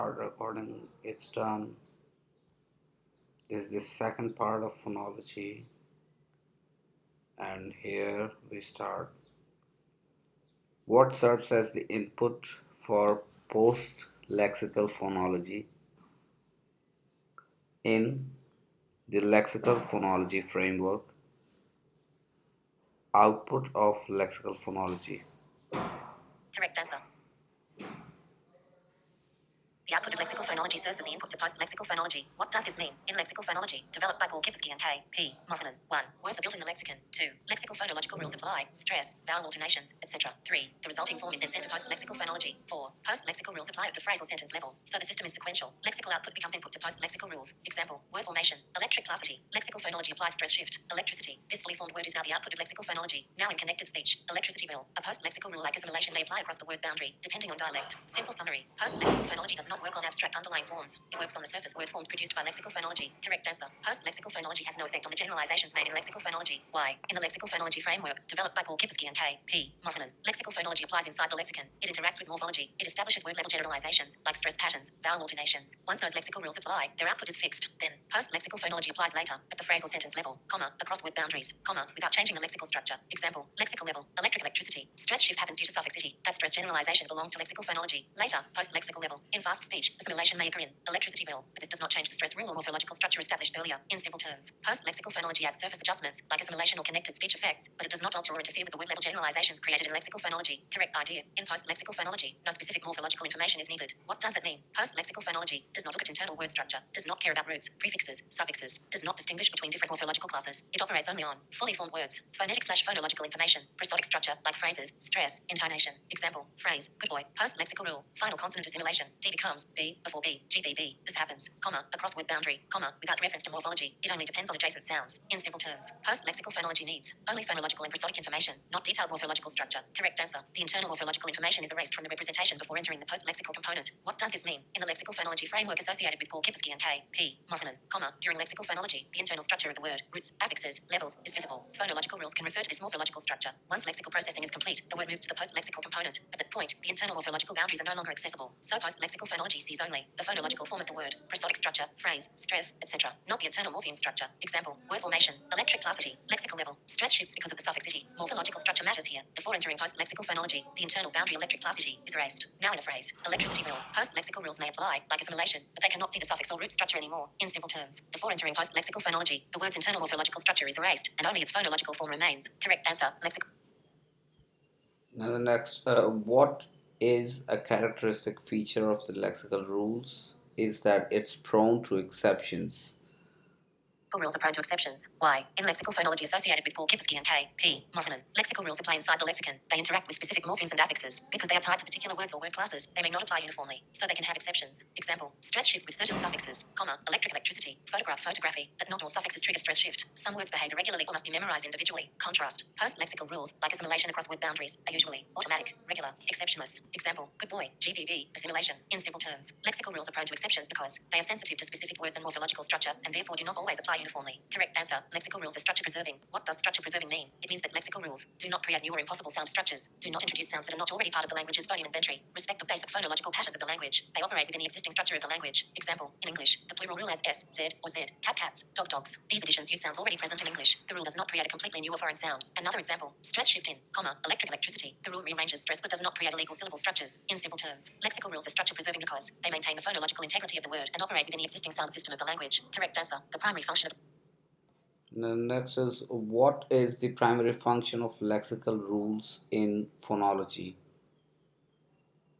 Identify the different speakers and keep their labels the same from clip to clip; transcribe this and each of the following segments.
Speaker 1: Start recording. It's done. This is the second part of phonology, and here we start. What serves as the input for post lexical phonology? In the lexical phonology framework, output of lexical phonology.
Speaker 2: Correct answer. The output of lexical phonology serves as the input to post-lexical phonology. What does this mean? In lexical phonology, developed by Paul Kipsky and K. P. Mohanan. 1. Words are built in the lexicon. 2. Lexical phonological rules apply, stress, vowel alternations, etc. 3. The resulting form is then sent to post-lexical phonology. 4. Post-lexical rules apply at the phrase or sentence level, so the system is sequential. Lexical output becomes input to post-lexical rules. Example, word formation, electric plasticity. Lexical phonology applies stress shift, electricity. This fully formed word is now the output of lexical phonology. Now in connected speech, electricity will. A post-lexical rule like assimilation may apply across the word boundary, depending on dialect. Simple summary. Post-lexical phonology does not work on abstract underlying forms. It works on the surface word forms produced by lexical phonology. Correct answer. Post-lexical phonology has no effect on the generalizations made in lexical phonology. Why? In the lexical phonology framework, developed by Paul Kipsky and K. P. Mohanan, lexical phonology applies inside the lexicon. It interacts with morphology. It establishes word-level generalizations, like stress patterns, vowel alternations. Once those lexical rules apply, their output is fixed. Then, post-lexical phonology applies later, at the phrase or sentence level, comma, across word boundaries, comma, without changing the lexical structure. Example, lexical level, electricity. Stress shift happens due to suffix ity. That stress generalization belongs to lexical phonology. Later, post-lexical level, in fast speech, assimilation may occur in electricity will, but this does not change the stress rule or morphological structure established earlier. In simple terms, post-lexical phonology adds surface adjustments, like assimilation or connected speech effects, but it does not alter or interfere with the word-level generalizations created in lexical phonology. Correct idea. In post-lexical phonology, no specific morphological information is needed. What does that mean? Post-lexical phonology does not look at internal word structure, does not care about roots, prefixes, suffixes, does not distinguish between different morphological classes. It operates only on fully formed words, phonetic/phonological information, prosodic structure, like phrases, stress, intonation. Example, phrase, good boy. Post-lexical rule, final consonant assimilation. D becomes B before B, GBB. This happens, comma, across word boundary, comma, without reference to morphology. It only depends on adjacent sounds. In simple terms, post-lexical phonology needs only phonological and prosodic information, not detailed morphological structure. Correct answer. The internal morphological information is erased from the representation before entering the post-lexical component. What does this mean? In the lexical phonology framework associated with Paul Kipsky and K. P. Mohanan, comma, during lexical phonology, the internal structure of the word, roots, affixes, levels, is visible. Phonological rules can refer to this morphological structure. Once lexical processing is complete, the word moves to the post-lexical component. At that point, the internal morphological boundaries are no longer accessible. So post-lexical phonology sees only the phonological form of the word, prosodic structure, phrase, stress, etc., not the internal morpheme structure. Example, word formation, electric plasticity, lexical level, stress shifts because of the suffix ity. Morphological structure matters here. Before entering post-lexical phonology, the internal boundary electric plasticity is erased. Now in a phrase, electricity will, post-lexical rules may apply, like assimilation, but they cannot see the suffix or root structure anymore. In simple terms, before entering post-lexical phonology, the word's internal morphological structure is erased, and only its phonological form remains. Correct answer, lexical.
Speaker 1: Now the next, what is a characteristic feature of the lexical rules is that it's prone to exceptions.
Speaker 2: Lexical rules are prone to exceptions. Why? In lexical phonology associated with Paul Kipsky and K. P. Mohanan, lexical rules apply inside the lexicon. They interact with specific morphemes and affixes. Because they are tied to particular words or word classes, they may not apply uniformly, so they can have exceptions. Example, stress shift with certain suffixes, comma, electricity, photograph, photography, but not all suffixes trigger stress shift. Some words behave irregularly or must be memorized individually. Contrast. Post-lexical rules, like assimilation across word boundaries, are usually automatic, regular, exceptionless. Example, good boy, GBB, assimilation. In simple terms, lexical rules are prone to exceptions because they are sensitive to specific words and morphological structure, and therefore do not always apply uniformly. Correct answer. Lexical rules are structure preserving. What does structure preserving mean? It means that lexical rules do not create new or impossible sound structures, do not introduce sounds that are not already part of the language's phoneme inventory, respect the basic phonological patterns of the language. They operate within the existing structure of the language. Example, in English, the plural rule adds s, z, or z, cat, cats, dog, dogs. These additions use sounds already present in English. The rule does not create a completely new or foreign sound. Another example, stress shift in, comma, electricity. The rule rearranges stress but does not create illegal syllable structures. In simple terms, lexical rules are structure preserving because they maintain the phonological integrity of the word and operate within the existing sound system of the language. Correct answer. The primary function of
Speaker 1: The next is, what is the primary function of lexical rules in phonology?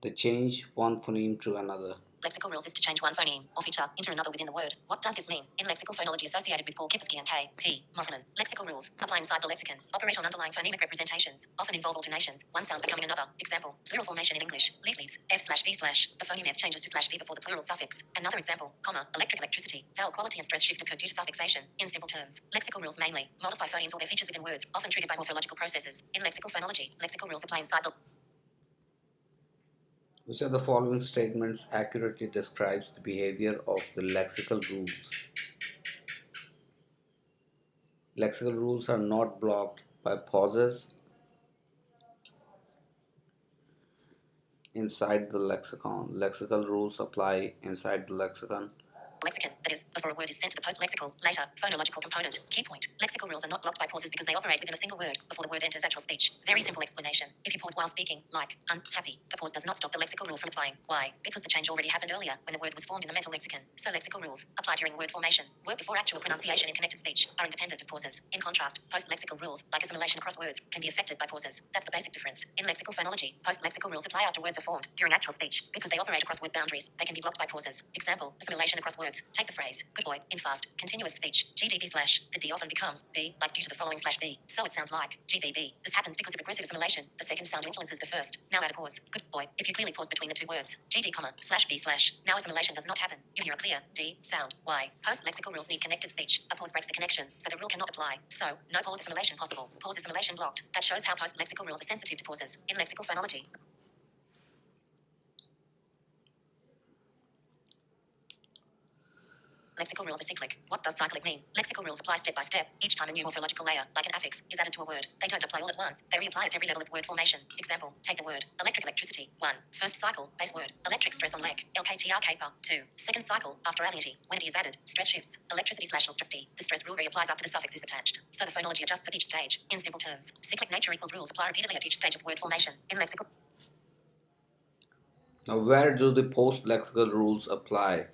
Speaker 1: They change one phoneme to another.
Speaker 2: lexical rules is to change one phoneme or feature into another within the word. What does this mean? In lexical phonology associated with Paul Kipsky and K. P. Mohanan, lexical rules apply inside the lexicon, operate on underlying phonemic representations, often involve alternations, one sound becoming another. Example, plural formation in English, leaf leaves, f slash v slash, the phoneme f changes to slash v before the plural suffix. Another example, comma, electricity, vowel quality and stress shift occur due to suffixation. In simple terms, lexical rules mainly modify phonemes or their features within words, often triggered by morphological processes. In lexical phonology, lexical rules apply inside the
Speaker 1: Which of the following statements accurately describes the behavior of the lexical rules? Lexical rules are not blocked by pauses. inside the lexicon. Lexical rules apply inside the lexicon.
Speaker 2: Lexicon, that is, before a word is sent to the post-lexical, later, phonological component. Key point. Lexical rules are not blocked by pauses because they operate within a single word before the word enters actual speech. Very simple explanation. If you pause while speaking, like, unhappy, the pause does not stop the lexical rule from applying. Why? Because the change already happened earlier when the word was formed in the mental lexicon. So lexical rules apply during word formation. Work before actual pronunciation in connected speech are independent of pauses. In contrast, post-lexical rules, like assimilation across words, can be affected by pauses. That's the basic difference. In lexical phonology, post-lexical rules apply after words are formed during actual speech because they operate across word boundaries. They can be blocked by pauses. Example, assimilation across words. Take the phrase, good boy, in fast, continuous speech. GDB slash, the D often becomes B, like due to the following slash B. So it sounds like GBB. This happens because of regressive assimilation. The second sound influences the first. Now add a pause. Good boy. If you clearly pause between the two words, GD comma, slash B slash. Now assimilation does not happen. You hear a clear D sound. Why? Post lexical rules need connected speech. A pause breaks the connection, so the rule cannot apply. So, no pause assimilation possible. Pause assimilation blocked. That shows how post lexical rules are sensitive to pauses. In lexical phonology, lexical rules are cyclic. What does cyclic mean? Lexical rules apply step by step. Each time a new morphological layer, like an affix, is added to a word. They don't apply all at once. They reapply at every level of word formation. Example, take the word electric electricity. 1. First cycle, base word. Electric stress on leg. LKTR caper. 2. Second cycle, after alienity. When it is added, stress shifts. Electricity slash electricity. The stress rule reapplies after the suffix is attached. So the phonology adjusts at each stage. In simple terms, cyclic nature equals rules apply repeatedly at each stage of word formation. In lexical
Speaker 1: Now, where do the post lexical rules apply?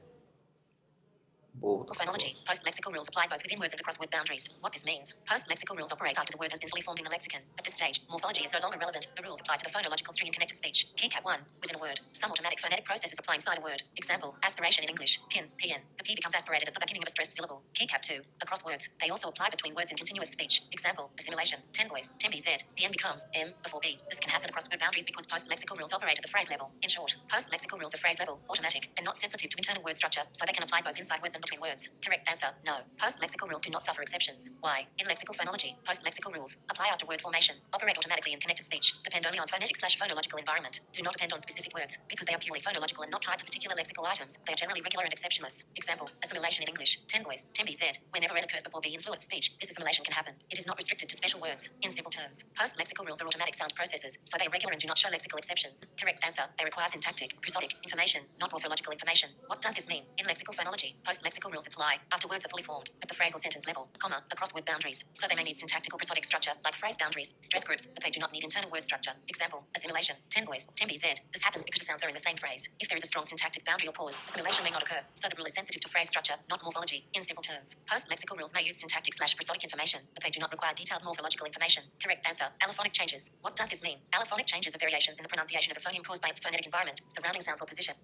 Speaker 1: Both, of
Speaker 2: phonology,
Speaker 1: course.
Speaker 2: post-lexical rules apply both within words and across word boundaries. What this means, post-lexical rules operate after the word has been fully formed in the lexicon. At this stage, morphology is no longer relevant. The rules apply to the phonological string in connected speech. Key cap 1. Within a word, some automatic phonetic processes apply inside a word. Example, aspiration in English, pin, pn. The p becomes aspirated at the beginning of a stressed syllable. Key cap 2. Across words, they also apply between words in continuous speech. Example, assimilation, 10 boys, 10 bz. The n becomes m before b. This can happen across word boundaries because post-lexical rules operate at the phrase level. In short, post-lexical rules are phrase level, automatic, and not sensitive to internal word structure, so they can apply both inside words and between words. Correct answer, no. Post-lexical rules do not suffer exceptions. Why? In lexical phonology, post-lexical rules apply after word formation, operate automatically in connected speech, depend only on phonetic slash phonological environment, do not depend on specific words, because they are purely phonological and not tied to particular lexical items. They are generally regular and exceptionless. Example, assimilation in English, 10 boys, 10 bz. Whenever n occurs before b in fluent speech, this assimilation can happen. It is not restricted to special words. In simple terms, post-lexical rules are automatic sound processes, so they are regular and do not show lexical exceptions. Correct answer, they require syntactic, prosodic information, not morphological information. What does this mean? In lexical phonology, post-lexical rules apply after words are fully formed at the phrase or sentence level, comma, across word boundaries. So they may need syntactic or prosodic structure, like phrase boundaries, stress groups, but they do not need internal word structure. Example, assimilation, 10 boys, 10 bz. This happens because the sounds are in the same phrase. If there is a strong syntactic boundary or pause, assimilation may not occur. So the rule is sensitive to phrase structure, not morphology. In simple terms, post-lexical rules may use syntactic slash prosodic information, but they do not require detailed morphological information. Correct answer, allophonic changes. What does this mean? Allophonic changes are variations in the pronunciation of a phoneme caused by its phonetic environment, surrounding sounds or position.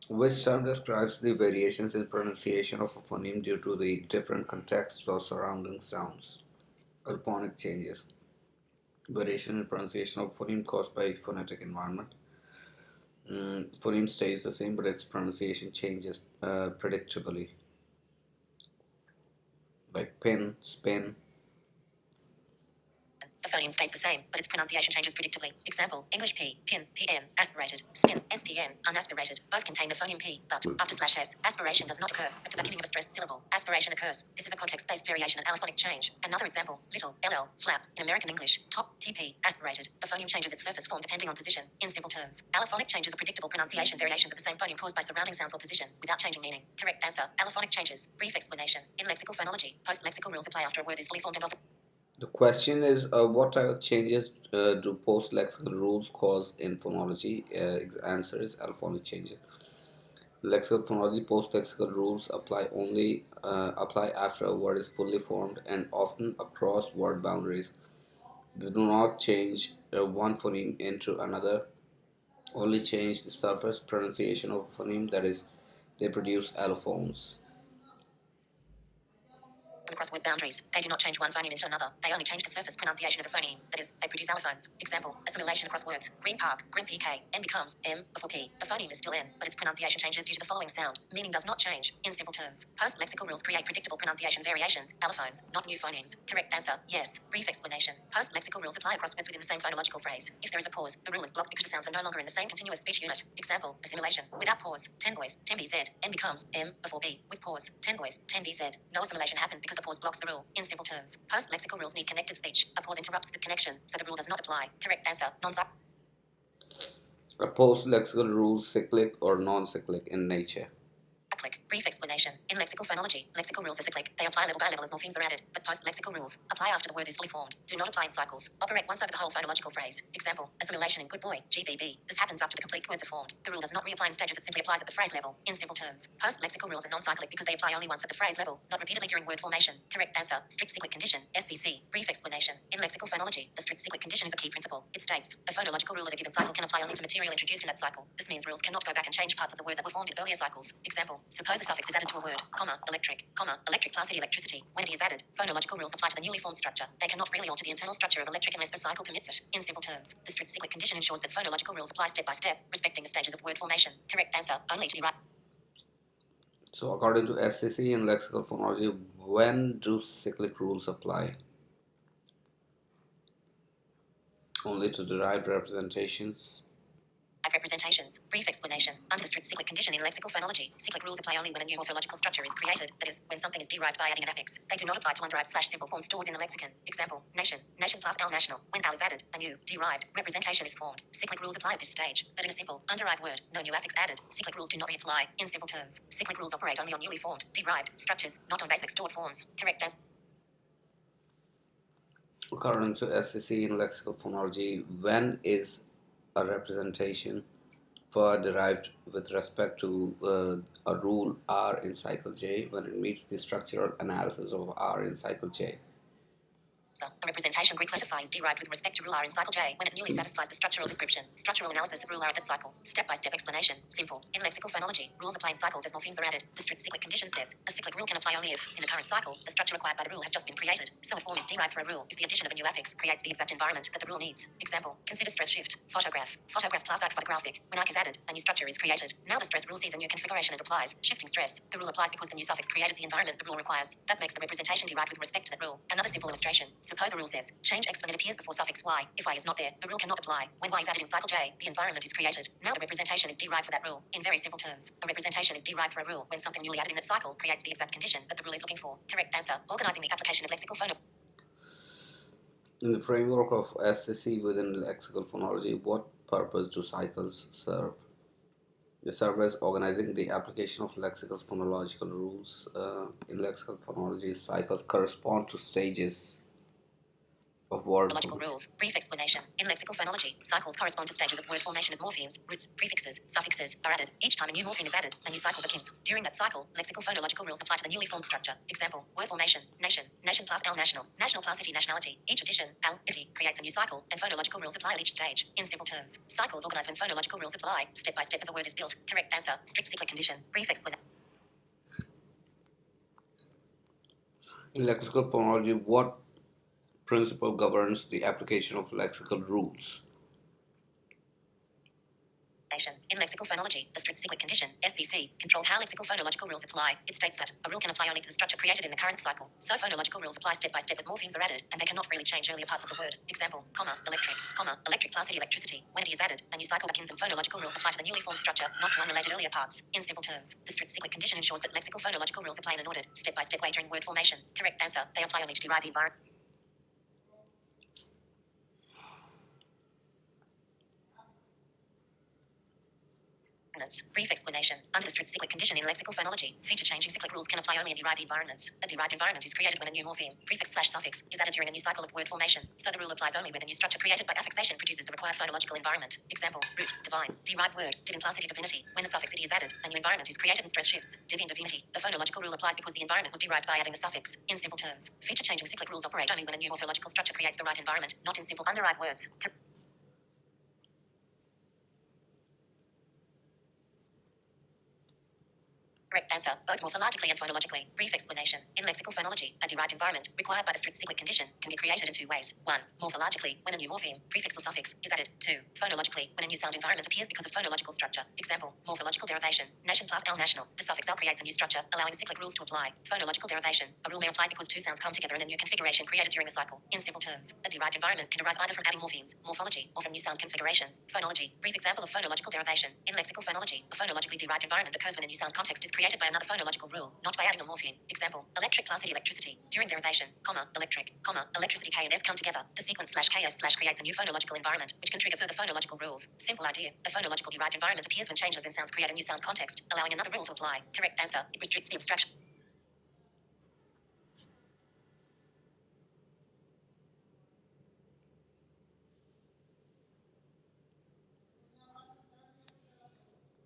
Speaker 1: Which term describes the variations in pronunciation of a phoneme due to the different contexts or surrounding sounds? Alphonic changes. Variation in pronunciation of phoneme caused by phonetic environment. Phoneme stays the same, but its pronunciation changes predictably, like pin, spin.
Speaker 2: The phoneme stays the same, but its pronunciation changes predictably. Example, English P, pin, pn, aspirated, spin, spn, unaspirated. Both contain the phoneme P, but after slash s, aspiration does not occur at the beginning of a stressed syllable. Aspiration occurs. This is a context-based variation and allophonic change. Another example, little, ll, flap, in American English, top, tp, aspirated. The phoneme changes its surface form depending on position. In simple terms, allophonic changes are predictable pronunciation variations of the same phoneme caused by surrounding sounds or position, without changing meaning. Correct answer, allophonic changes. Brief explanation. In lexical phonology, post-lexical rules apply after a word is fully formed and often
Speaker 1: The question is, what type of changes do post-lexical rules cause in phonology? Answer is alphonic changes. Lexical phonology post-lexical rules apply after a word is fully formed and often across word boundaries. They do not change one phoneme into another, only change the surface pronunciation of a phoneme, that is, they produce allophones.
Speaker 2: across word boundaries. They do not change one phoneme into another. They only change the surface pronunciation of a phoneme. That is, they produce allophones. Example, assimilation across words. Green park, grim PK. N becomes M before P. The phoneme is still N, but its pronunciation changes due to the following sound. Meaning does not change. In simple terms, post-lexical rules create predictable pronunciation variations, allophones, not new phonemes. Correct answer, yes. Brief explanation. Post-lexical rules apply across words within the same phonological phrase. If there is a pause, the rule is blocked because the sounds are no longer in the same continuous speech unit. Example, assimilation. Without pause, 10 boys, 10 bz. N becomes M before B. With pause, 10 boys, 10 bz. No assimilation happens because the pause blocks the rule. In simple terms, post-lexical rules need connected speech. A pause interrupts the connection, so the rule does not apply. Correct answer, non
Speaker 1: Post lexical rules cyclic or non-cyclic in nature.
Speaker 2: Cyclic. Brief explanation. In lexical phonology, lexical rules are cyclic. They apply level by level as morphemes are added, but post-lexical rules apply after the word is fully formed. Do not apply in cycles. Operate once over the whole phonological phrase. Example, assimilation in good boy, GBB. This happens after the complete words are formed. The rule does not reapply in stages, it simply applies at the phrase level. In simple terms, post-lexical rules are non-cyclic because they apply only once at the phrase level, not repeatedly during word formation. Correct answer. Strict cyclic condition, SCC. Brief explanation. In lexical phonology, the strict cyclic condition is a key principle. It states, a phonological rule in a given cycle can apply only to material introduced in that cycle. This means rules cannot go back and change parts of the word that were formed in earlier cycles. Example, suppose a suffix is added to a word, electric plus electricity. When it is added, phonological rules apply to the newly formed structure. They cannot freely alter the internal structure of electric unless the cycle permits it. In simple terms, the strict cyclic condition ensures that phonological rules apply step by step, respecting the stages of word formation. Correct answer, only to be right.
Speaker 1: So, according to SCC in lexical phonology, when do cyclic rules apply? Only to derived representations.
Speaker 2: Representations. Brief explanation. Under the strict cyclic condition in lexical phonology, cyclic rules apply only when a new morphological structure is created, that is, when something is derived by adding an affix. They do not apply to underived/simple forms stored in the lexicon. Example, nation, nation plus L national. When L is added, a new, derived, representation is formed. Cyclic rules apply at this stage, but in a simple, underived word, no new affix added. Cyclic rules do not reapply. In simple terms, cyclic rules operate only on newly formed, derived, structures, not on basic stored forms. Correct answer.
Speaker 1: According to SCC in lexical phonology, when is a representation for derived with respect to a rule R in cycle J when it meets the structural analysis of R in cycle J?
Speaker 2: A representation Greek letter phi is derived with respect to rule R in cycle J when it newly satisfies the structural description. Structural analysis of rule R at that cycle. Step-by-step explanation. Simple. In lexical phonology, rules apply in cycles as morphemes are added. The strict cyclic condition says a cyclic rule can apply only if, in the current cycle, the structure required by the rule has just been created. So a form is derived for a rule if the addition of a new affix creates the exact environment that the rule needs. Example, consider stress shift. Photograph. Photograph plus arc photographic. When arc is added, a new structure is created. Now the stress rule sees a new configuration and applies. Shifting stress. The rule applies because the new suffix created the environment the rule requires. That makes the representation derived with respect to that rule. Another simple illustration. Suppose a rule says, change x when it appears before suffix y. If y is not there, the rule cannot apply. When y is added in cycle j, the environment is created. Now the representation is derived for that rule. In very simple terms, a representation is derived for a rule when something newly added in that cycle creates the exact condition that the rule is looking for. Correct answer. Organizing the application of lexical phonology.
Speaker 1: In the framework of SCC within lexical phonology, what purpose do cycles serve? They serve as organizing the application of lexical phonological rules. In lexical phonology, cycles correspond to stages of word
Speaker 2: Phonological
Speaker 1: formation.
Speaker 2: rules. Brief explanation. In lexical phonology, cycles correspond to stages of word formation as morphemes, roots, prefixes, suffixes are added. Each time a new morpheme is added, a new cycle begins. During that cycle, lexical phonological rules apply to the newly formed structure. Example, word formation, nation, nation plus L national, national plus city nationality. Each addition, L, ity, creates a new cycle, and phonological rules apply at each stage. In simple terms, cycles organize when phonological rules apply, step by step as a word is built. Correct answer. Strict cyclic condition. Brief explanation.
Speaker 1: In lexical phonology, what principle governs the application of lexical rules?
Speaker 2: In lexical phonology, the strict cyclic condition, SCC, controls how lexical phonological rules apply. It states that a rule can apply only to the structure created in the current cycle. So phonological rules apply step by step as morphemes are added, and they cannot freely change earlier parts of the word. Example, electric plus electricity. When it is added, a new cycle begins and phonological rules apply to the newly formed structure, not to unrelated earlier parts. In simple terms, the strict cyclic condition ensures that lexical phonological rules apply in an ordered, step by step way during word formation. Correct answer. They apply only to derived environment. Brief explanation. Under the strict cyclic condition in lexical phonology, feature-changing cyclic rules can apply only in derived environments. A derived environment is created when a new morpheme, prefix/suffix, is added during a new cycle of word formation. So the rule applies only where the new structure created by affixation produces the required phonological environment. Example, root, divine, derived word, divin plus ity divinity. When the suffix ity is added, a new environment is created and stress shifts. Divin divinity. The phonological rule applies because the environment was derived by adding the suffix. In simple terms, feature-changing cyclic rules operate only when a new morphological structure creates the right environment, not in simple underived words. Correct answer, both morphologically and phonologically. Brief explanation. In lexical phonology, a derived environment, required by the strict cyclic condition, can be created in two ways. 1. Morphologically, when a new morpheme, prefix or suffix, is added. 2. Phonologically, when a new sound environment appears because of phonological structure. Example, morphological derivation. Nation plus L national. The suffix L creates a new structure, allowing cyclic rules to apply. Phonological derivation. A rule may apply because two sounds come together in a new configuration created during the cycle. In simple terms, a derived environment can arise either from adding morphemes, morphology, or from new sound configurations, phonology. Brief example of phonological derivation. In lexical phonology, a phonologically derived environment occurs when a new sound context is created created by another phonological rule, not by adding a morpheme. Example, electric plus electricity. During derivation, electric, electricity K and S come together. The sequence slash KS slash creates a new phonological environment, which can trigger further phonological rules. Simple idea. A phonological derived environment appears when changes in sounds create a new sound context, allowing another rule to apply. Correct answer. It restricts the abstraction.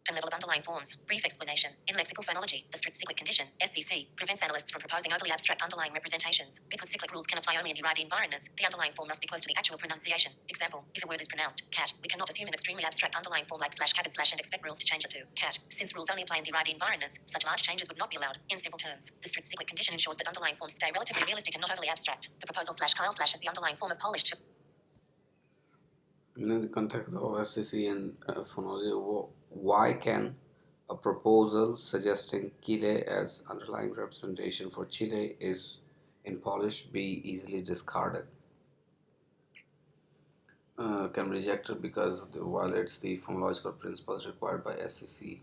Speaker 2: And level of underlying forms. Brief explanation. In lexical phonology, the strict cyclic condition, SCC, prevents analysts from proposing overly abstract underlying representations. Because cyclic rules can apply only in derived environments, the underlying form must be close to the actual pronunciation. Example, if a word is pronounced cat, we cannot assume an extremely abstract underlying form like slash cabin slash and expect rules to change it to cat. Since rules only apply in derived environments, such large changes would not be allowed. In simple terms, the strict cyclic condition ensures that underlying forms stay relatively realistic and not overly abstract. The proposal slash Kyle slash is the underlying form of Polish.
Speaker 1: In the context of SCC and phonology, why can a proposal suggesting Chile as underlying representation for Chile is in Polish be easily discarded? Can be rejected because it violates the phonological principles required by SCC.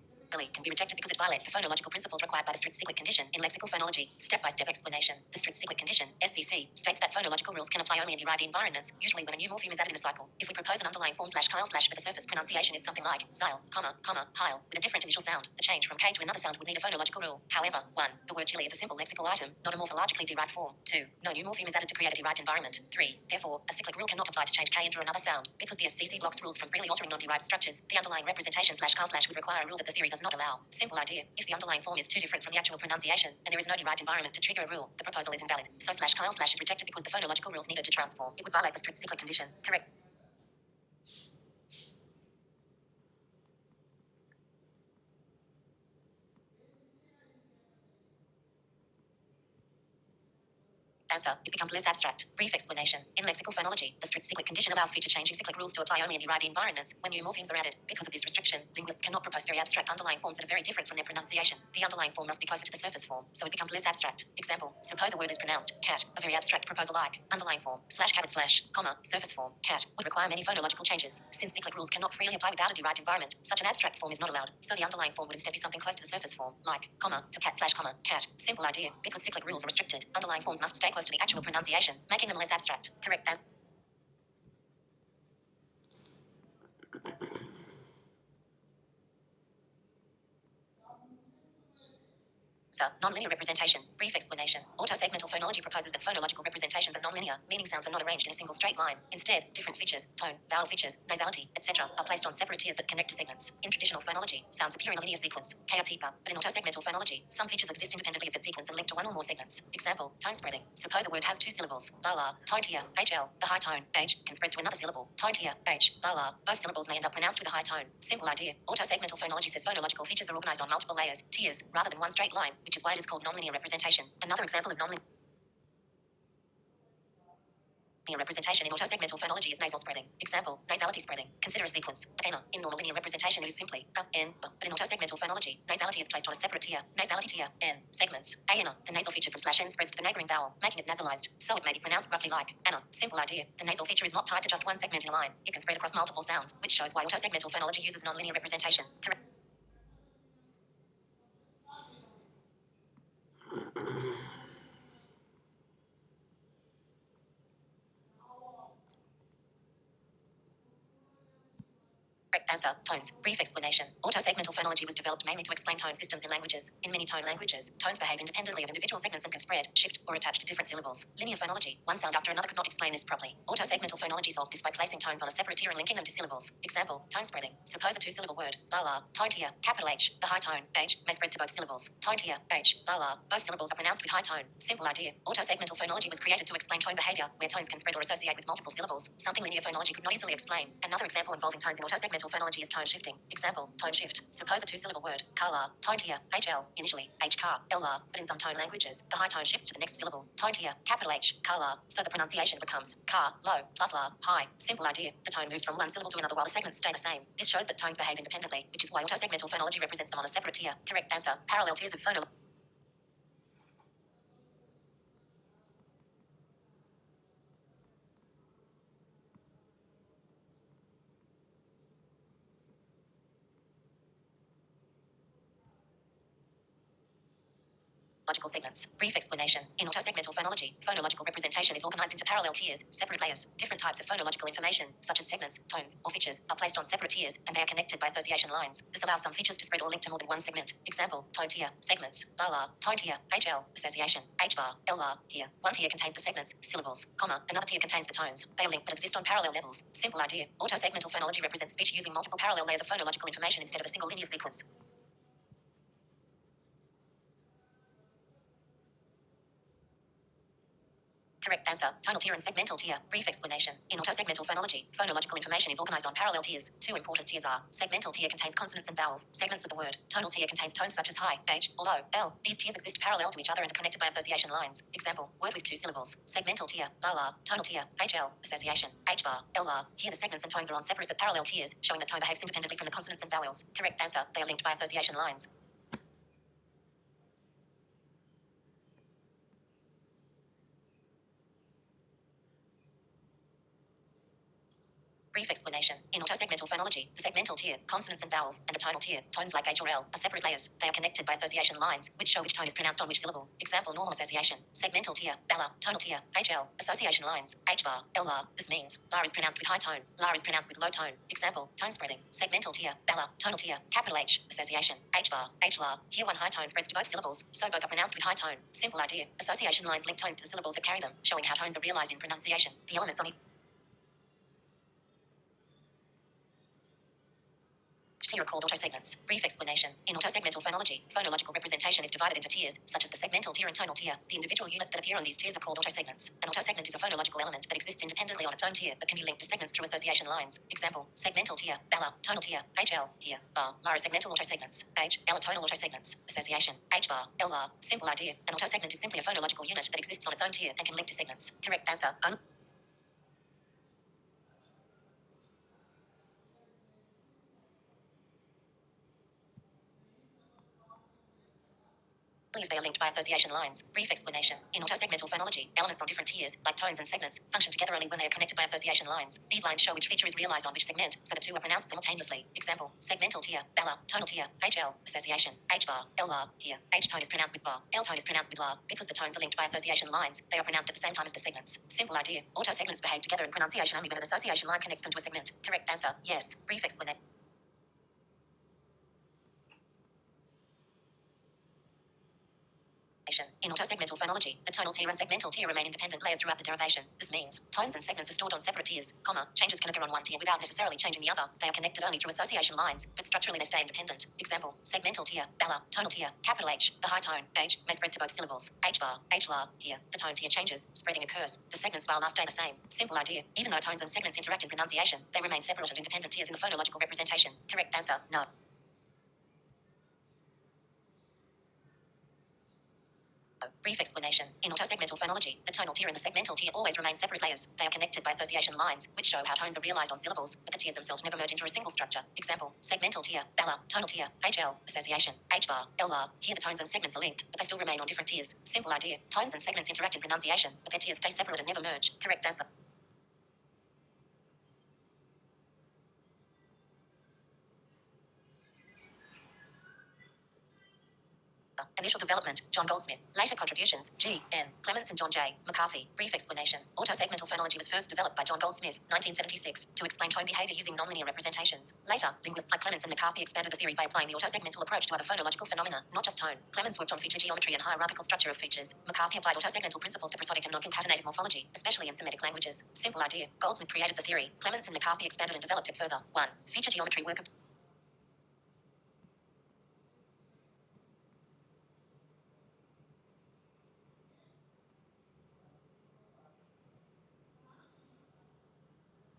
Speaker 2: Can be rejected because it violates the phonological principles required by the strict cyclic condition. In lexical phonology, step-by-step explanation. The strict cyclic condition, SCC, states that phonological rules can apply only in derived environments, usually when a new morpheme is added in a cycle. If we propose an underlying form slash Kyle slash for the surface pronunciation is something like Zyle, Heil, with a different initial sound, the change from K to another sound would need a phonological rule. However, 1. The word Chile is a simple lexical item, not a morphologically derived form. 2. No new morpheme is added to create a derived environment. 3. Therefore, a cyclic rule cannot apply to change K into another sound. Because the SCC blocks rules from freely altering non-derived structures, the underlying representation slash Kyle slash would require a rule that the theory does not allow. Simple idea. If the underlying form is too different from the actual pronunciation, and there is no derived environment to trigger a rule, the proposal is invalid. So slash Kyle slash is rejected because the phonological rules needed to transform. It would violate the strict cyclic condition. Correct. Answer. It becomes less abstract. Brief explanation. In lexical phonology, the strict cyclic condition allows feature changing cyclic rules to apply only in derived environments when new morphemes are added. Because of this restriction, linguists cannot propose very abstract underlying forms that are very different from their pronunciation. The underlying form must be closer to the surface form, so it becomes less abstract. Example, suppose a word is pronounced cat, a very abstract proposal like underlying form, slash cabin slash, surface form, cat, would require many phonological changes. Since cyclic rules cannot freely apply without a derived environment, such an abstract form is not allowed. So the underlying form would instead be something close to the surface form, like, per cat slash, cat. Simple idea. Because cyclic rules are restricted, underlying forms must stay close to the actual pronunciation, making them less abstract. Correct. So, nonlinear representation. Brief explanation. Autosegmental phonology proposes that phonological representations are nonlinear, meaning sounds are not arranged in a single straight line. Instead, different features, tone, vowel features, nasality, etc., are placed on separate tiers that connect to segments. In traditional phonology, sounds appear in a linear sequence, chaotipa, but in autosegmental phonology, some features exist independently of that sequence and linked to one or more segments. Example, tone spreading. Suppose a word has two syllables, bala, tone tier, hl. The high tone, h, can spread to another syllable, tone tier, h, bala. Both syllables may end up pronounced with a high tone. Simple idea. Autosegmental phonology says phonological features are organized on multiple layers, tiers, rather than one straight line, which is why it is called nonlinear representation. Another example of nonlinear representation in autosegmental phonology is nasal spreading. Example, nasality spreading. Consider a sequence. Ana. In normal linear representation, it is simply n, but in autosegmental phonology, nasality is placed on a separate tier. Nasality tier, n, segments. Ana. The nasal feature from slash n spreads to the neighboring vowel, making it nasalized. So it may be pronounced roughly like Anna. Simple idea. The nasal feature is not tied to just one segment in a line. It can spread across multiple sounds, which shows why autosegmental phonology uses nonlinear representation. Correct. Correct answer. Tones. Brief explanation. Autosegmental phonology was developed mainly to explain tone systems in languages. In many tone languages, tones behave independently of individual segments and can spread, shift, or attach to different syllables. Linear phonology, one sound after another, could not explain this properly. Autosegmental phonology solves this by placing tones on a separate tier and linking them to syllables. Example, tone spreading. Suppose a two-syllable word, bala, tone tier, capital H. The high tone, H, may spread to both syllables. Tone tier, H, bala. Both syllables are pronounced with high tone. Simple idea. Autosegmental phonology was created to explain tone behavior, where tones can spread or associate with multiple syllables, something linear phonology could not easily explain. Another example involving tones in autosegmental phonology is tone shifting. Example, tone shift. Suppose a two-syllable word, kala, tone tier, HL, initially, H car, LR, but in some tone languages, the high tone shifts to the next syllable, tone tier, capital H, kala, so the pronunciation becomes car, low, plus la, high. Simple idea. The tone moves from one syllable to another while the segments stay the same. This shows that tones behave independently, which is why autosegmental phonology represents them on a separate tier. Correct answer. Parallel tiers of phonology. Logical segments. Brief explanation. In autosegmental phonology, phonological representation is organized into parallel tiers, separate layers. Different types of phonological information, such as segments, tones, or features, are placed on separate tiers, and they are connected by association lines. This allows some features to spread or link to more than one segment. Example, tone tier, segments, bar, tone tier, HL, association, H bar, L bar, here. One tier contains the segments, syllables, comma, another tier contains the tones. They are linked but exist on parallel levels. Simple idea. Autosegmental phonology represents speech using multiple parallel layers of phonological information instead of a single linear sequence. Correct answer. Tonal tier and segmental tier. Brief explanation. In autosegmental phonology, phonological information is organized on parallel tiers. Two important tiers are: segmental tier contains consonants and vowels, segments of the word. Tonal tier contains tones such as high, H, or low, L. These tiers exist parallel to each other and are connected by association lines. Example, word with two syllables. Segmental tier, bar, tonal tier, HL, association, H bar, L bar. Here the segments and tones are on separate but parallel tiers, showing that tone behaves independently from the consonants and vowels. Correct answer. They are linked by association lines. Brief explanation. In autosegmental phonology, the segmental tier, consonants and vowels, and the tonal tier, tones like H or L, are separate layers. They are connected by association lines, which show which tone is pronounced on which syllable. Example, normal association. Segmental tier, bella, tonal tier, HL, association lines, H bar, L bar. This means bar is pronounced with high tone, la is pronounced with low tone. Example, tone spreading. Segmental tier, bella, tonal tier, capital H, association, H bar, H la. Here one high tone spreads to both syllables, so both are pronounced with high tone. Simple idea. Association lines link tones to the syllables that carry them, showing how tones are realized in pronunciation. The elements on each tier are called autosegments. Brief explanation. In autosegmental phonology, phonological representation is divided into tiers, such as the segmental tier and tonal tier. The individual units that appear on these tiers are called autosegments. An autosegment is a phonological element that exists independently on its own tier, but can be linked to segments through association lines. Example, segmental tier, bella, tonal tier, HL, here, bar, lar are segmental autosegments. H, L are tonal autosegments. Association, H bar, L bar. Simple idea. An autosegment is simply a phonological unit that exists on its own tier and can link to segments. Correct answer. If they are linked by association lines. Brief explanation. In autosegmental phonology, elements on different tiers, like tones and segments, function together only when they are connected by association lines. These lines show which feature is realized on which segment, so the two are pronounced simultaneously. Example, segmental tier, bella, tonal tier, HL, association, H bar, L bar. Here, H tone is pronounced with bar, L tone is pronounced with la. Because the tones are linked by association lines, they are pronounced at the same time as the segments. Simple idea. Autosegments behave together in pronunciation only when an association line connects them to a segment. Correct answer. Yes. Brief explanation. In autosegmental phonology, the tonal tier and segmental tier remain independent layers throughout the derivation. This means tones and segments are stored on separate tiers, comma, changes can occur on one tier without necessarily changing the other. They are connected only through association lines, but structurally they stay independent. Example, segmental tier, bella, tonal tier, capital H, the high tone, H, may spread to both syllables. H bar, H la, here. The tone tier changes, spreading occurs. The segments bar la stay the same. Simple idea. Even though tones and segments interact in pronunciation, they remain separate and independent tiers in the phonological representation. Correct answer, no. Brief explanation. In autosegmental phonology, the tonal tier and the segmental tier always remain separate layers. They are connected by association lines, which show how tones are realized on syllables, but the tiers themselves never merge into a single structure. Example, segmental tier, bella, tonal tier, HL, association, H bar, L bar. Here the tones and segments are linked, but they still remain on different tiers. Simple idea. Tones and segments interact in pronunciation, but their tiers stay separate and never merge. Correct answer. Initial development, John Goldsmith. Later contributions, G. N. Clements and John J. McCarthy. Brief explanation. Autosegmental phonology was first developed by John Goldsmith, 1976, to explain tone behavior using nonlinear representations. Later, linguists like Clements and McCarthy expanded the theory by applying the autosegmental approach to other phonological phenomena, not just tone. Clements worked on feature geometry and hierarchical structure of features. McCarthy applied autosegmental principles to prosodic and non-concatenated morphology, especially in Semitic languages. Simple idea. Goldsmith created the theory. Clements and McCarthy expanded and developed it further. 1. Feature geometry work of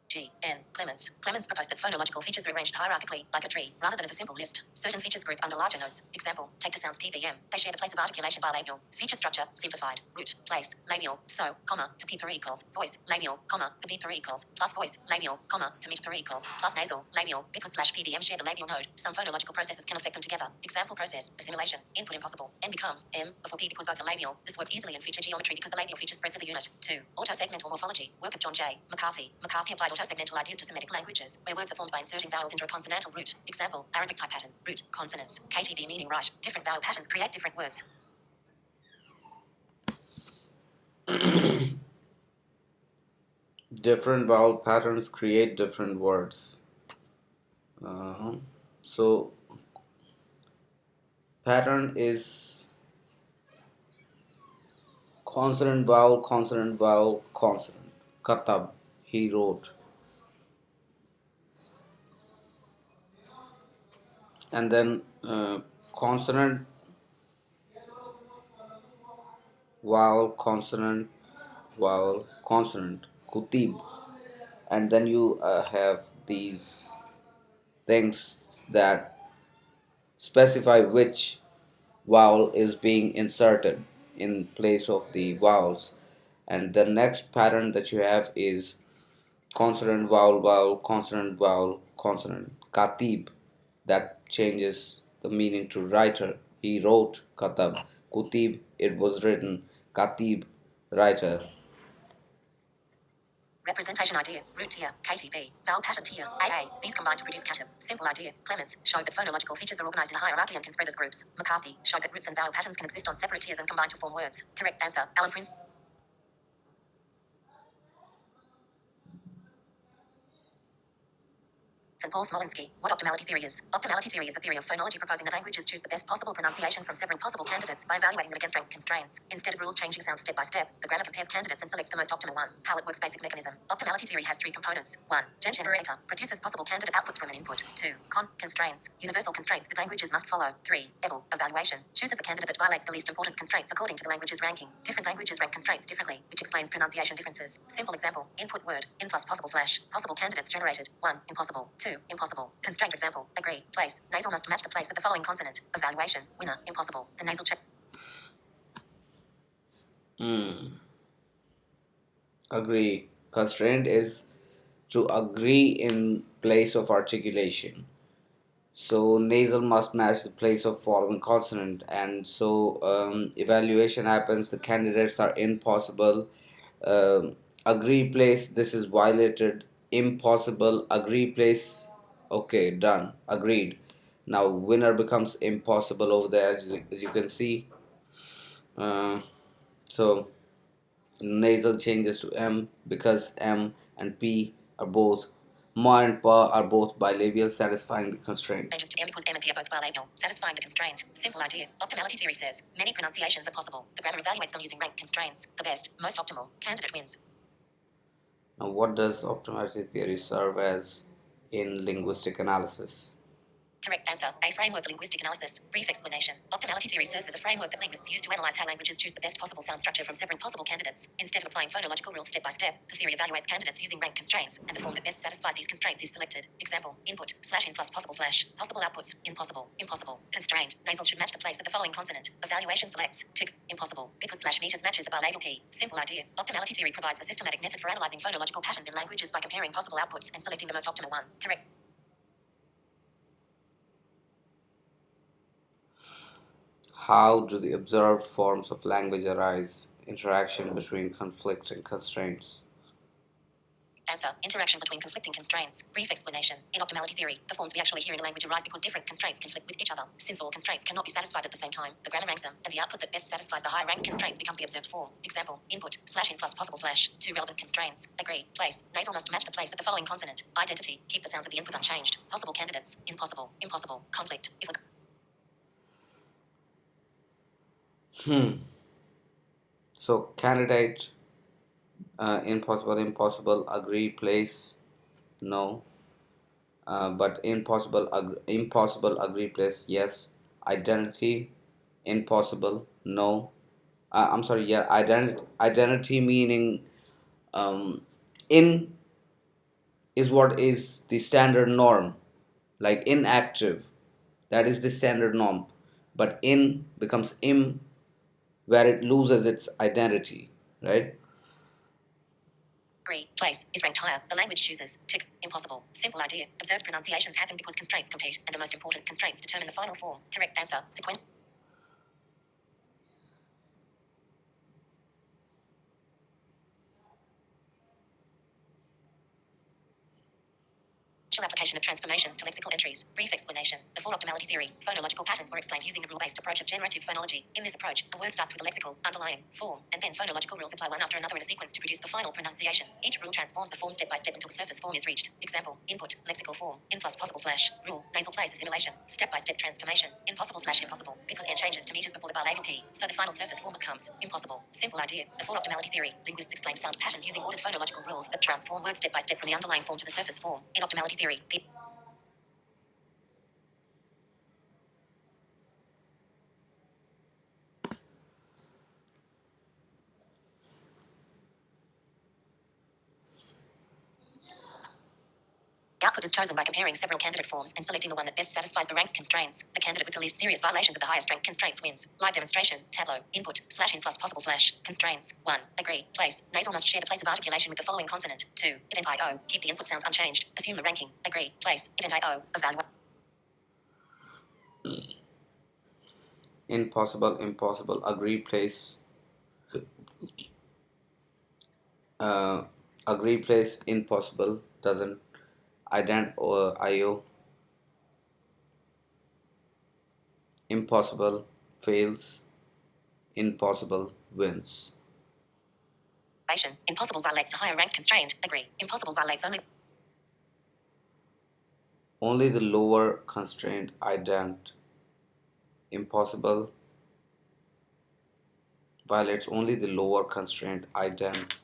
Speaker 2: G. N. Clements. Clements proposed that phonological features are arranged hierarchically, like a tree, rather than as a simple list. Certain features group under larger nodes. Example, take the sounds ppm. They share the place of articulation bilabial. Feature structure, simplified. Root, place, labial, so, comma, per equals, voice, labial, comma, per equals, plus voice, labial, comma, per equals, plus nasal, labial, because slash pbm share the labial node. Some phonological processes can affect them together. Example process, assimilation, input impossible. N becomes M before P because both are labial. This works easily in feature geometry because the labial feature spreads as a unit. 2. Autosegmental morphology. Work of John J. McCarthy. McCarthy applied autosegmental ideas to Semitic languages, where words are formed by inserting vowels into a consonantal root. Example, Arabic type pattern, root, consonants, KTB meaning right. Different vowel patterns create different words.
Speaker 1: Different vowel patterns create different words. Uh, so pattern is consonant, vowel, consonant. Katab, he wrote. And then consonant, vowel, consonant, vowel, consonant. Kutib. And then you have these things that specify which vowel is being inserted in place of the vowels. And the next pattern that you have is consonant, vowel, vowel, consonant, vowel, consonant. Katib, that changes the meaning to writer. He wrote katab. Kutib, it was written. Katib, writer.
Speaker 2: Representation idea. Root tier. KTB. Vowel pattern tier. AA. These combine to produce katab. Simple idea. Clements showed that phonological features are organized in hierarchy and can spread as groups. McCarthy showed that roots and vowel patterns can exist on separate tiers and combine to form words. Correct answer. Alan Prince. St. Paul Smolinski. What optimality theory is? Optimality theory is a theory of phonology proposing that languages choose the best possible pronunciation from several possible candidates by evaluating them against rank constraints. Instead of rules changing sounds step by step, the grammar compares candidates and selects the most optimal one. How it works. Basic mechanism. Optimality theory has three components. 1. Gen generator produces possible candidate outputs from an input. 2. Constraints. Universal constraints that languages must follow. 3. Evaluation chooses the candidate that violates the least important constraints according to the language's ranking. Different languages rank constraints differently, which explains pronunciation differences. Simple example: input word in plus possible slash possible candidates generated. 1. Impossible. 2. Impossible. Constraint example: agree. Place. Nasal must match the place of the following consonant. Evaluation. Winner. Impossible. The nasal check.
Speaker 1: Agree. Constraint is to agree in place of articulation. So nasal must match the place of following consonant, and so evaluation happens. The candidates are impossible. Agree place. This is violated. Impossible. Agree place. Okay, done. Agreed. Now winner becomes impossible over there, as you can see. Uh, so nasal changes to M because M and P are both Ma and Pa are both bilabial, satisfying the constraint.
Speaker 2: Changes to M because M and P are both bilabial, satisfying the constraint. Simple idea. Optimality theory says many pronunciations are possible. The grammar evaluates them using rank constraints. The best, most optimal candidate wins.
Speaker 1: Now, what does optimality theory serve as in linguistic analysis?
Speaker 2: Correct answer. A framework for linguistic analysis. Brief explanation. Optimality theory serves as a framework that linguists use to analyze how languages choose the best possible sound structure from several possible candidates. Instead of applying phonological rules step by step, the theory evaluates candidates using rank constraints, and the form that best satisfies these constraints is selected. Example: input slash in plus possible slash possible outputs. Impossible. Impossible. Constraint. Nasal should match the place of the following consonant. Evaluation selects tick. Impossible because slash meters matches the bilabial p. Simple idea. Optimality theory provides a systematic method for analyzing phonological patterns in languages by comparing possible outputs and selecting the most optimal one. Correct.
Speaker 1: How do the observed forms of language arise? Interaction between conflicting constraints.
Speaker 2: Answer. Interaction between conflicting constraints. Brief explanation. In optimality theory, the forms we actually hear in a language arise because different constraints conflict with each other. Since all constraints cannot be satisfied at the same time, the grammar ranks them, and the output that best satisfies the higher ranked constraints becomes the observed form. Example: input slash in plus possible slash. Two relevant constraints. Agree. Place. Nasal must match the place of the following consonant. Identity. Keep the sounds of the input unchanged. Possible candidates. Impossible. Impossible. Conflict. If
Speaker 1: So, candidate, impossible, impossible, agree, place, no. But impossible, agree, place, yes. Identity, impossible, no. I'm sorry, yeah, identity meaning in is what is the standard norm, like inactive, that is the standard norm. But in becomes im, where it loses its identity, right?
Speaker 2: agree. Place is ranked higher. The language chooses. Tick. Impossible. Simple idea. Observed pronunciations happen because constraints compete, and the most important constraints determine the final form. Correct answer. Sequence. Shell application of transformations to lexical entries. Brief explanation. Before optimality theory, phonological patterns were explained using the rule-based approach of generative phonology. In this approach, a word starts with a lexical, underlying, form, and then phonological rules apply one after another in a sequence to produce the final pronunciation. Each rule transforms the form step by step until the surface form is reached. Example, input, lexical form, in plus possible slash, rule, nasal place assimilation, step-by-step transformation, impossible slash impossible, because n changes to meters before the bilabial p, so the final surface form becomes impossible. Simple idea. Before optimality theory, linguists explain sound patterns using ordered phonological rules that transform words step by step from the underlying form to the surface form. In optimality theory, the output is chosen by comparing several candidate forms and selecting the one that best satisfies the rank constraints. The candidate with the least serious violations of the highest rank constraints wins. Live demonstration. Tableau. Input. Slash in plus possible slash. Constraints. 1. Agree. Place. Nasal must share the place of articulation with the following consonant. 2. Ident I-O. Keep the input sounds unchanged. Assume the ranking. Agree. Place. Ident I-O. Evaluate.
Speaker 1: Impossible, impossible. Agree, place. Uh, Agree, place. Impossible. Doesn't. Ident or IO. Impossible. Fails. Impossible. Wins.
Speaker 2: Impossible violates the higher rank constraint. Agree. Impossible violates only.
Speaker 1: Only the lower constraint ident. Impossible violates only the lower constraint ident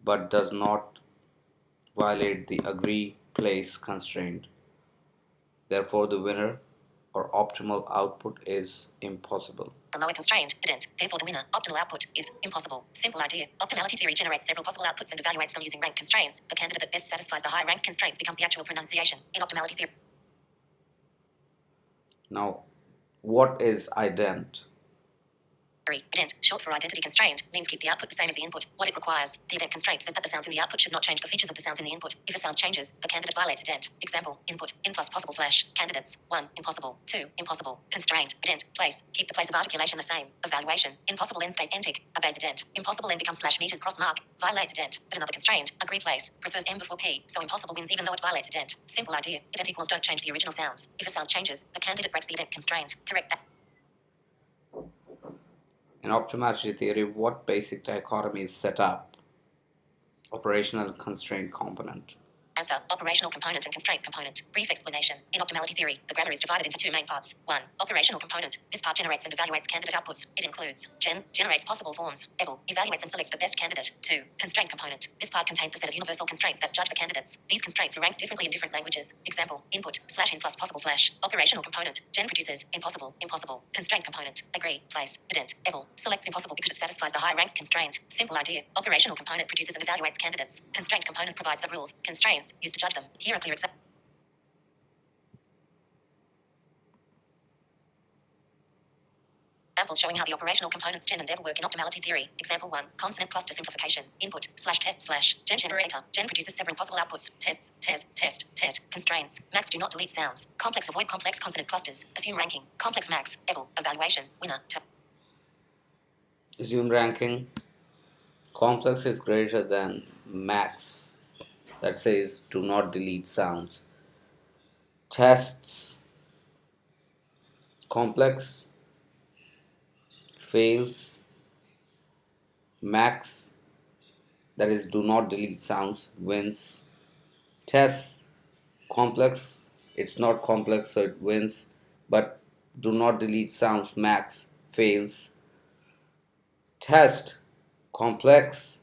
Speaker 1: but does not violate the agree place constraint. Therefore, the winner or optimal output is impossible.
Speaker 2: The lower constraint, ident. Therefore, the winner, optimal output, is impossible. Simple idea. Optimality theory generates several possible outputs and evaluates them using rank constraints. The candidate that best satisfies the high rank constraints becomes the actual pronunciation. In optimality theory.
Speaker 1: Now, what is ident?
Speaker 2: Ident, short for identity constraint, means keep the output the same as the input. What it requires. The ident constraint says that the sounds in the output should not change the features of the sounds in the input. If a sound changes, the candidate violates ident. Example, input, in plus possible slash, candidates, 1, impossible, 2, impossible, constraint, ident, place, keep the place of articulation the same. Evaluation, impossible n stays entic, obeys ident. Impossible n becomes slash meters cross mark, violates ident. But another constraint, agree place, prefers m before p, so impossible wins even though it violates ident. Simple idea, ident equals don't change the original sounds. If a sound changes, the candidate breaks the ident constraint. Correct.
Speaker 1: In optometry theory, what basic dichotomy is set up? Operational constraint component.
Speaker 2: Answer. Operational component and constraint component. Brief explanation. In optimality theory, the grammar is divided into two main parts. 1. Operational component. This part generates and evaluates candidate outputs. It includes generates possible forms. Eval evaluates and selects the best candidate. 2. Constraint component. This part contains the set of universal constraints that judge the candidates. These constraints are ranked differently in different languages. Example, input, slash in plus possible slash. Operational component. Produces impossible, impossible. Constraint component. Agree, place, ident, eval. Selects impossible because it satisfies the high rank constraint. Simple idea. Operational component produces and evaluates candidates. Constraint component provides the rules, constraints, used to judge them. Here are clear examples showing how the operational components gen and ever work in optimality theory. Example 1. Consonant cluster simplification. Input, slash test slash. Gen generator. Gen produces several possible outputs. Tests, test, tet. Constraints. Max do not delete sounds. Complex avoid complex consonant clusters. Assume ranking. Complex max. Eval. Evaluation. Winner.
Speaker 1: Assume ranking. Complex is greater than max. That says do not delete sounds. Tests. Complex fails. Max, that is do not delete sounds, wins. Tests. Complex, it's not complex so it wins, but do not delete sounds, max, fails. Test. Complex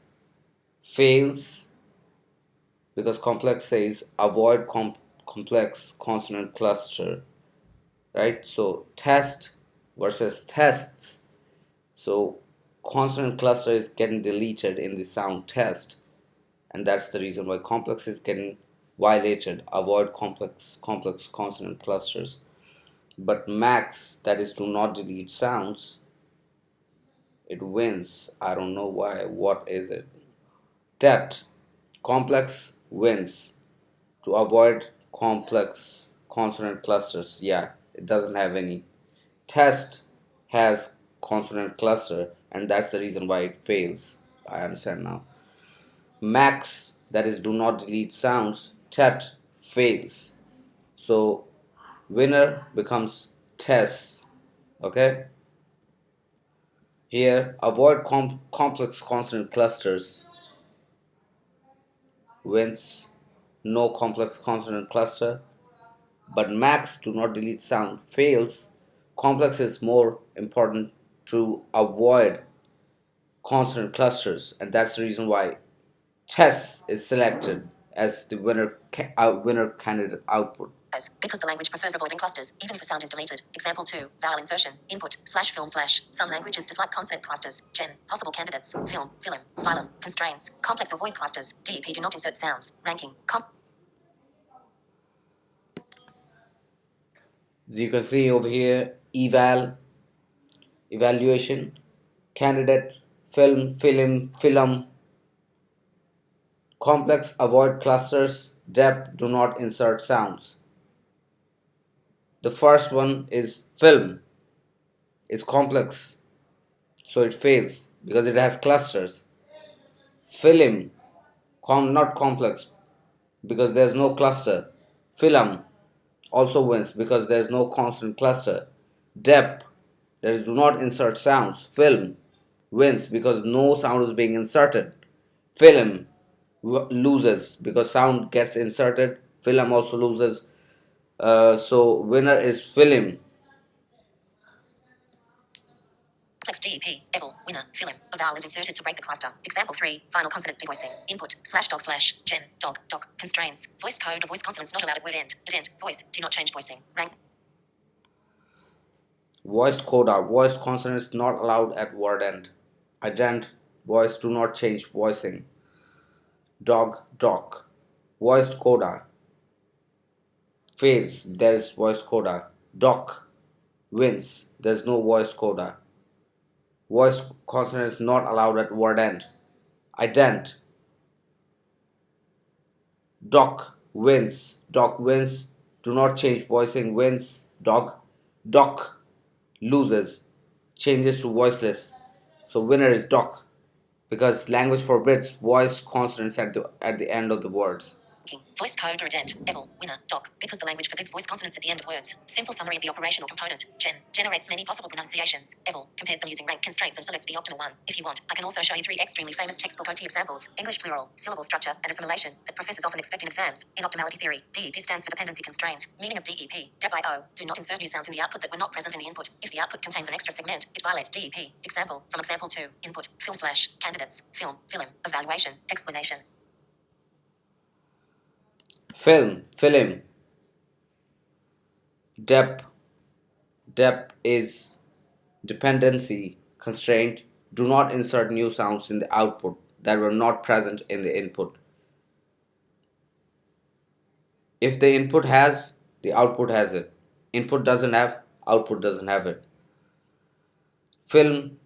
Speaker 1: fails because complex says avoid complex consonant cluster, right? So test versus tests. So consonant cluster is getting deleted in the sound test, and that's the reason why complex is getting violated. Avoid complex consonant clusters. But max, that is do not delete sounds, it wins. I don't know why. What is it? Tet. Complex wins to avoid complex consonant clusters. Yeah, it doesn't have any. Test has consonant cluster, and that's the reason why it fails. I understand now. Max, that is do not delete sounds. Tet fails. So winner becomes Tess. Okay. Here, avoid complex consonant clusters. Wins. No complex consonant cluster. But max do not delete sound fails. Complex is more important to avoid consonant clusters, and that's the reason why chess is selected as the winner candidate output.
Speaker 2: Because the language prefers avoiding clusters, even if a sound is deleted. Example 2, vowel insertion, input, slash film slash. Some languages dislike consonant clusters. Gen, possible candidates, film, phylum, constraints, complex avoid clusters. DEP do not insert sounds. Ranking,
Speaker 1: As you can see over here, evaluation, candidate, film, complex avoid clusters, depth do not insert sounds. The first one is film, is complex, so it fails because it has clusters. Film, not complex because there's no cluster. Film also wins because there's no constant cluster. Depth, there is do not insert sounds. Film wins because no sound is being inserted. Film loses because sound gets inserted. Film also loses. So winner is film.
Speaker 2: complex DEP, Eval, winner, film. A vowel is inserted to break the cluster. Example 3, final consonant devoicing. Input, slash dog slash, gen, dog, doc, constraints. Voice code or voice consonants not allowed at word end. At end, voice, do not change voicing. Rank.
Speaker 1: Voiced coda, voiced consonants not allowed at word end. Ident, voice do not change voicing. Dog, doc. Voiced coda fails, there is voice coda. Doc wins, there's no voiced coda. Voiced consonants not allowed at word end. Ident, doc wins, do not change voicing wins, dog. Doc loses, changes to voiceless. So winner is doc because language forbids voiced consonants at the end of the words.
Speaker 2: Voice code or ident. Eval. Winner. Doc. Because the language forbids voice consonants at the end of words. Simple summary of the operational component. Gen. Generates many possible pronunciations. Eval. Compares them using rank constraints and selects the optimal one. If you want, I can also show you 3 extremely famous textbook OT examples. English plural, syllable structure, and assimilation that professors often expect in exams. In optimality theory, DEP stands for dependency constraint. Meaning of DEP. Dep.io. Do not insert new sounds in the output that were not present in the input. If the output contains an extra segment, it violates DEP. Example. From example 2. Input. Film slash. Candidates. Film. Evaluation. Explanation.
Speaker 1: Film, dep, is dependency constraint. Do not insert new sounds in the output that were not present in the input. If the input has, the output has it. Input doesn't have, output doesn't have it. Film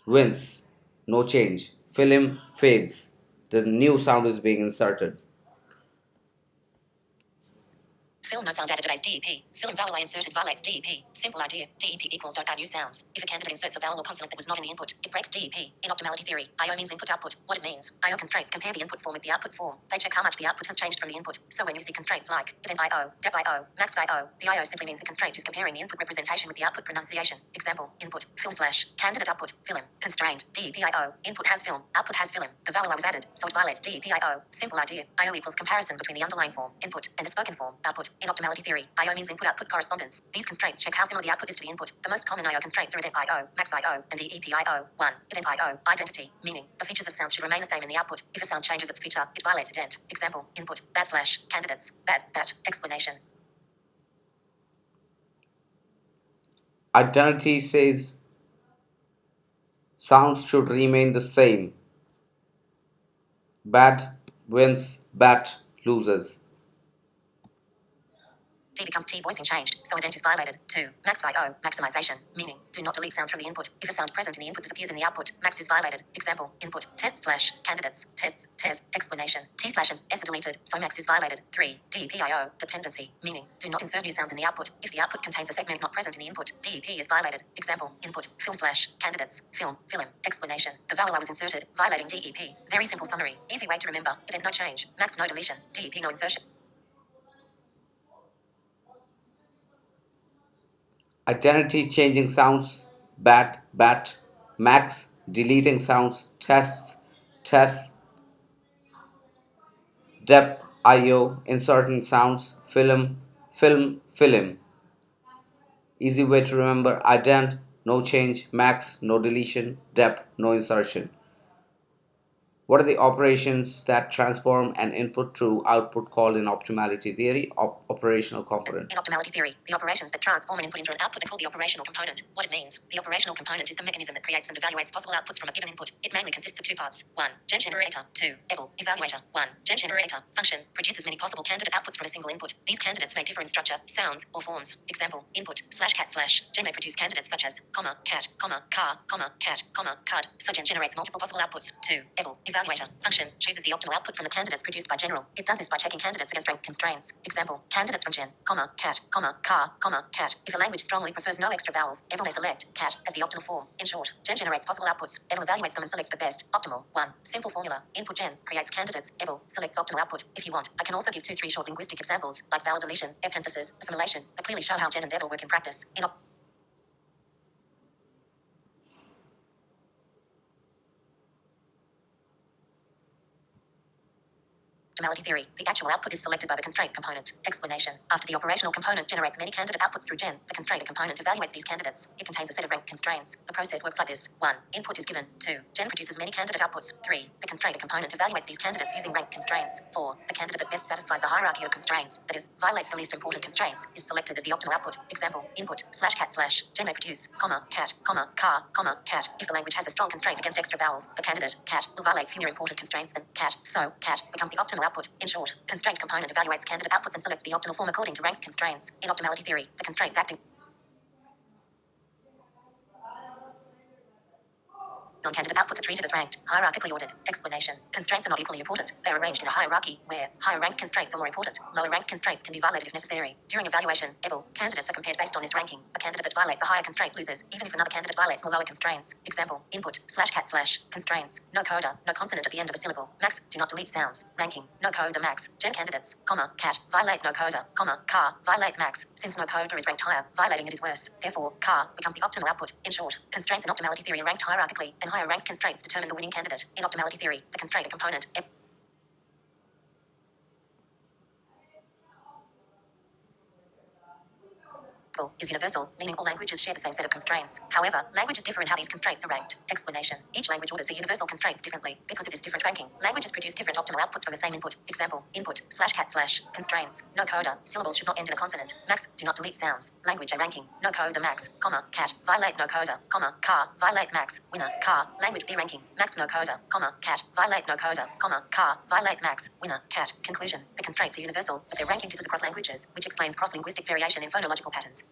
Speaker 1: wins, no change. Film fades, the new sound is being inserted.
Speaker 2: Film no sound added as DEP. Film vowel I inserted violates DEP. Simple idea. DEP equals don't add new sounds. If a candidate inserts a vowel or consonant that was not in the input, it breaks DEP. In optimality theory, IO means input output. What it means, IO constraints compare the input form with the output form. They check how much the output has changed from the input. So when you see constraints like ident IO, dep IO, max IO, the IO simply means the constraint is comparing the input representation with the output pronunciation. Example, input, film slash, candidate output, film, constraint, DEP IO, input has film, output has film. The vowel I was added, so it violates DEP IO. Simple idea. IO equals comparison between the underlying form, input, and the spoken form, output. In optimality theory, IO means input-output correspondence. These constraints check how similar the output is to the input. The most common IO constraints are ident IO, max IO, and DEP IO. 1. Ident IO, identity, meaning the features of sounds should remain the same in the output. If a sound changes its feature, it violates ident. Example, input, bat slash, candidates, bat, explanation.
Speaker 1: Identity says sounds should remain the same. Bat wins, bat loses.
Speaker 2: D becomes T voicing changed, so ident is violated. 2. Max IO, maximization, meaning do not delete sounds from the input. If a sound present in the input disappears in the output, max is violated. Example, input, test slash, candidates, tests, tes, explanation, T slash and S are deleted, so max is violated. 3. DEPIO, dependency, meaning do not insert new sounds in the output. If the output contains a segment not present in the input, DEP is violated. Example, input, film slash, candidates, film, explanation. The vowel I was inserted, violating DEP. Very simple summary, easy way to remember. Ident no change, max no deletion, DEP no insertion.
Speaker 1: Identity changing sounds, bat, max, deleting sounds, tests, dep, IO, inserting sounds, film. Easy way to remember ident, no change, max, no deletion, dep, no insertion. What are the operations that transform an input to output called in optimality theory? Operational component.
Speaker 2: In optimality theory, the operations that transform an input into an output are called the operational component. What it means: the operational component is the mechanism that creates and evaluates possible outputs from a given input. It mainly consists of two parts: one, gen generator; two, evaluator. One, gen generator function produces many possible candidate outputs from a single input. These candidates may differ in structure, sounds, or forms. Example: input slash cat slash gen may produce candidates such as cat, car, cat, card. So gen generates multiple possible outputs. Two, evaluator function chooses the optimal output from the candidates produced by general. It does this by checking candidates against rank constraints. Example: candidates from gen, cat, car, cat. If a language strongly prefers no extra vowels, Eval may select cat as the optimal form. In short, gen generates possible outputs. Eval evaluates them and selects the best, optimal one. Simple formula: input gen creates candidates. Eval selects optimal output. If you want, I can also give 2-3 short linguistic examples like vowel deletion, epenthesis, assimilation that clearly show how gen and Eval work in practice. In optimality theory, the actual output is selected by the constraint component. Explanation: after the operational component generates many candidate outputs through gen, the constraint component evaluates these candidates. It contains a set of rank constraints. The process works like this: 1. Input is given. 2. Gen produces many candidate outputs. 3. The constraint component evaluates these candidates using rank constraints. 4. The candidate that best satisfies the hierarchy of constraints, that is, violates the least important constraints, is selected as the optimal output. Example: input slash cat slash gen may produce cat, car, cat. If the language has a strong constraint against extra vowels, the candidate cat will violate fewer important constraints than cat. So cat becomes the optimal output. In short, constraint component evaluates candidate outputs and selects the optimal form according to rank constraints. In optimality theory, the constraints acting non-candidate outputs are treated as ranked, hierarchically ordered. Explanation: constraints are not equally important. They are arranged in a hierarchy, where higher ranked constraints are more important. Lower ranked constraints can be violated if necessary. During evaluation, candidates are compared based on this ranking. A candidate that violates a higher constraint loses, even if another candidate violates more lower constraints. Example: input slash cat slash constraints. No coda, no consonant at the end of a syllable. Max, do not delete sounds. Ranking: no coda max. Gen candidates, cat violates no coda, car violates max. Since no coda is ranked higher, violating it is worse. Therefore, car becomes the optimal output. In short, constraints in optimality theory are ranked hierarchically, and higher ranked constraints determine the winning candidate. In optimality theory, the constraint component is universal, meaning all languages share the same set of constraints. However, languages differ in how these constraints are ranked. Explanation: each language orders the universal constraints differently. Because of this different ranking, languages produce different optimal outputs from the same input. Example: input slash cat slash constraints. No coda, syllables should not end in a consonant. Max, do not delete sounds. Language A ranking. No coda max, cat violates no coda, car violates max. Winner, car. Language B ranking. Max no coda, cat violates no coda, car violates max. Winner, cat. Conclusion: the constraints are universal, but their ranking differs across languages, which explains cross-linguistic variation in phonological patterns.